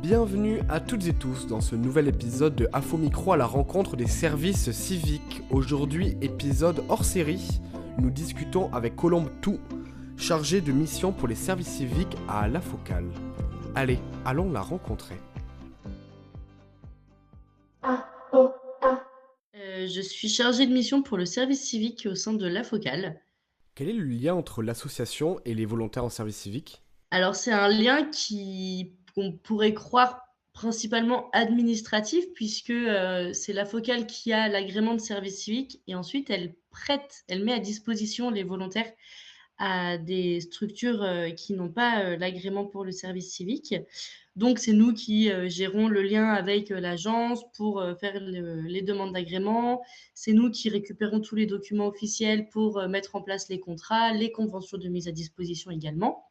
Bienvenue à toutes et tous dans ce nouvel épisode de Afo Micro à la rencontre des services civiques. Aujourd'hui, épisode hors série, nous discutons avec Colombe Tout, chargé de mission pour les services civiques à La Focale. Allez, allons la rencontrer. Je suis chargée de mission pour le service civique au sein de La Focale. Quel est le lien entre l'association et les volontaires en service civique ? Alors c'est un lien qu'on pourrait croire principalement administratif puisque c'est La Focale qui a l'agrément de service civique et ensuite elle met à disposition les volontaires à des structures qui n'ont pas l'agrément pour le service civique. Donc, c'est nous qui gérons le lien avec l'agence pour faire les demandes d'agrément. C'est nous qui récupérons tous les documents officiels pour mettre en place les contrats, les conventions de mise à disposition également.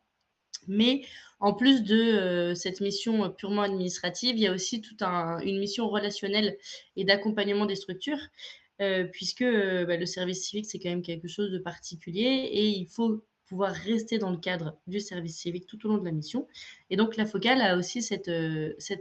Mais en plus de cette mission purement administrative, il y a aussi toute une mission relationnelle et d'accompagnement des structures, puisque le service civique, c'est quand même quelque chose de particulier et il faut pouvoir rester dans le cadre du service civique tout au long de la mission. Et donc, la Focale a aussi cette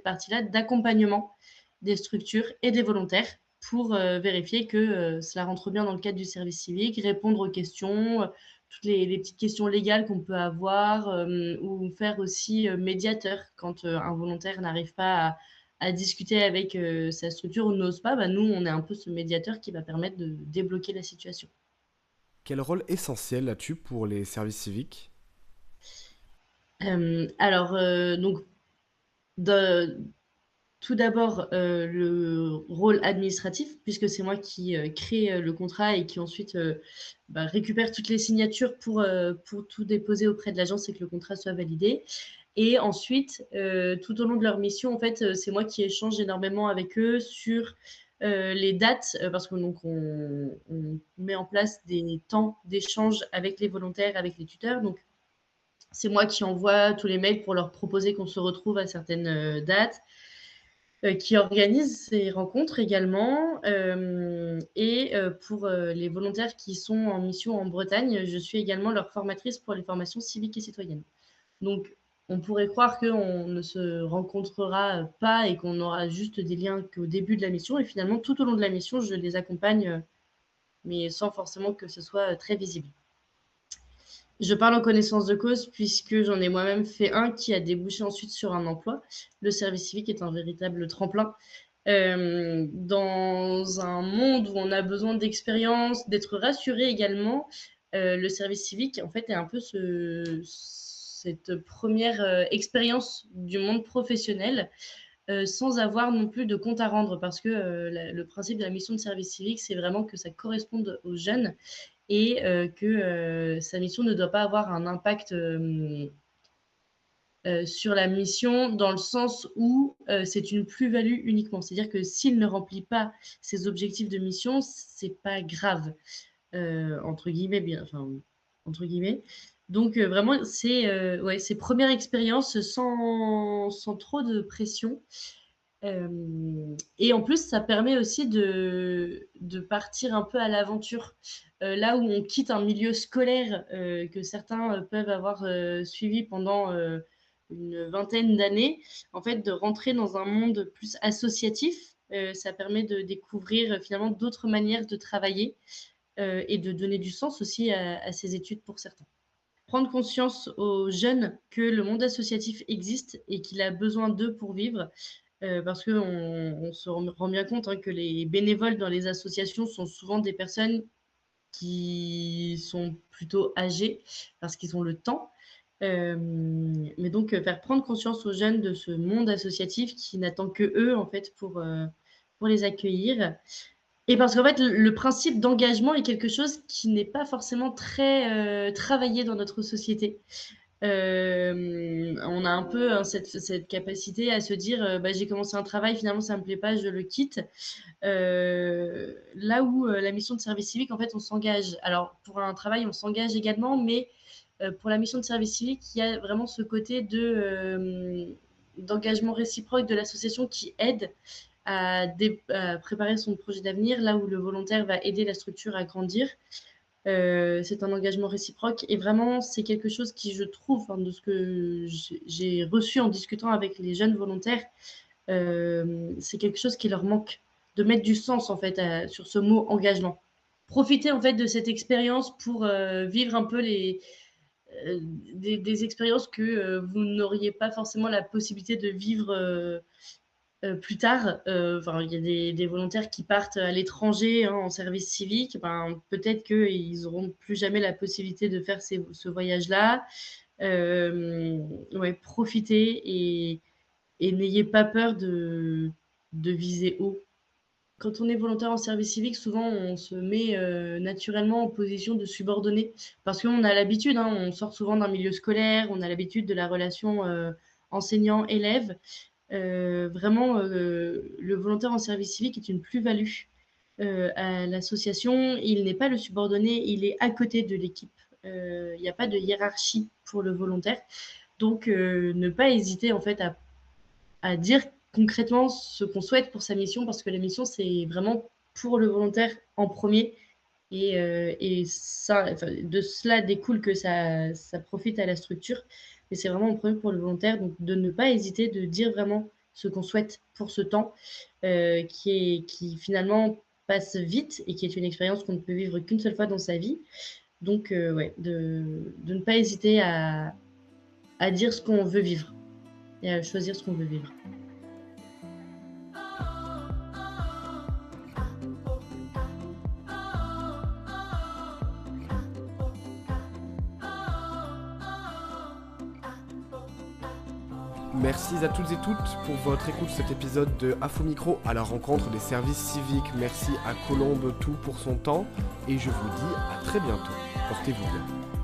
partie-là d'accompagnement des structures et des volontaires pour vérifier que cela rentre bien dans le cadre du service civique, répondre aux questions, toutes les petites questions légales qu'on peut avoir, ou faire aussi médiateur quand un volontaire n'arrive pas à discuter avec sa structure ou n'ose pas, nous, on est un peu ce médiateur qui va permettre de débloquer la situation. Quel rôle essentiel as-tu pour les services civiques ? Donc, de, tout d'abord, le rôle administratif, puisque c'est moi qui crée le contrat et qui ensuite récupère toutes les signatures pour tout déposer auprès de l'agence et que le contrat soit validé. Et ensuite, tout au long de leur mission, en fait, c'est moi qui échange énormément avec eux sur les dates, parce que donc on met en place des temps d'échange avec les volontaires, avec les tuteurs. Donc, c'est moi qui envoie tous les mails pour leur proposer qu'on se retrouve à certaines dates, qui organise ces rencontres également. Et pour les volontaires qui sont en mission en Bretagne, je suis également leur formatrice pour les formations civiques et citoyennes. Donc, on pourrait croire qu'on ne se rencontrera pas et qu'on aura juste des liens qu'au début de la mission. Et finalement, tout au long de la mission, je les accompagne, mais sans forcément que ce soit très visible. Je parle en connaissance de cause puisque j'en ai moi-même fait un qui a débouché ensuite sur un emploi. Le service civique est un véritable tremplin. Dans un monde où on a besoin d'expérience, d'être rassuré également, le service civique, en fait, est un peu cette première expérience du monde professionnel, sans avoir non plus de compte à rendre, parce que le principe de la mission de service civique, c'est vraiment que ça corresponde aux jeunes et que sa mission ne doit pas avoir un impact sur la mission, dans le sens où c'est une plus-value uniquement. C'est-à-dire que s'il ne remplit pas ses objectifs de mission, c'est pas grave, entre guillemets, entre guillemets. Donc vraiment, c'est première expérience sans trop de pression. Et en plus, ça permet aussi de partir un peu à l'aventure. Là où on quitte un milieu scolaire que certains peuvent avoir suivi pendant une vingtaine d'années, en fait, de rentrer dans un monde plus associatif, ça permet de découvrir finalement d'autres manières de travailler et de donner du sens aussi à ces études pour certains. Prendre conscience aux jeunes que le monde associatif existe et qu'il a besoin d'eux pour vivre, parce qu'on se rend bien compte que les bénévoles dans les associations sont souvent des personnes qui sont plutôt âgées parce qu'ils ont le temps. Mais donc, faire prendre conscience aux jeunes de ce monde associatif qui n'attend que eux, en fait, pour les accueillir. Et parce qu'en fait, le principe d'engagement est quelque chose qui n'est pas forcément très travaillé dans notre société. On a un peu cette capacité à se dire j'ai commencé un travail, finalement ça me plaît pas, je le quitte. Là où la mission de service civique, en fait, on s'engage. Alors pour un travail, on s'engage également, mais pour la mission de service civique, il y a vraiment ce côté d'engagement réciproque de l'association qui aide à préparer son projet d'avenir, là où le volontaire va aider la structure à grandir. C'est un engagement réciproque et vraiment, c'est quelque chose qui, je trouve, enfin, de ce que j'ai reçu en discutant avec les jeunes volontaires, c'est quelque chose qui leur manque, de mettre du sens, en fait, sur ce mot engagement. Profiter, en fait, de cette expérience pour, vivre un peu des expériences que, vous n'auriez pas forcément la possibilité de vivre, plus tard. Enfin, il y a des volontaires qui partent à l'étranger, hein, en service civique. Ben, peut-être qu'ils n'auront plus jamais la possibilité de faire ce voyage-là. Ouais, profitez et n'ayez pas peur de viser haut. Quand on est volontaire en service civique, souvent on se met naturellement en position de subordonné parce qu'on a l'habitude, hein, on sort souvent d'un milieu scolaire, on a l'habitude de la relation enseignant-élève. Vraiment, le volontaire en service civique est une plus-value à l'association. Il n'est pas le subordonné, il est à côté de l'équipe. Il n'y a pas de hiérarchie pour le volontaire. Donc, ne pas hésiter en fait à dire concrètement ce qu'on souhaite pour sa mission, parce que la mission, c'est vraiment pour le volontaire en premier. Et ça, enfin, de cela découle que ça profite à la structure, mais c'est vraiment en premier pour le volontaire. Donc, de ne pas hésiter de dire vraiment ce qu'on souhaite pour ce temps, qui finalement passe vite et qui est une expérience qu'on ne peut vivre qu'une seule fois dans sa vie. Donc, ouais, de ne pas hésiter à dire ce qu'on veut vivre et à choisir ce qu'on veut vivre. Merci à toutes et toutes pour votre écoute de cet épisode de Afo Micro à la rencontre des services civiques. Merci à Colombe Tout pour son temps et je vous dis à très bientôt. Portez-vous bien.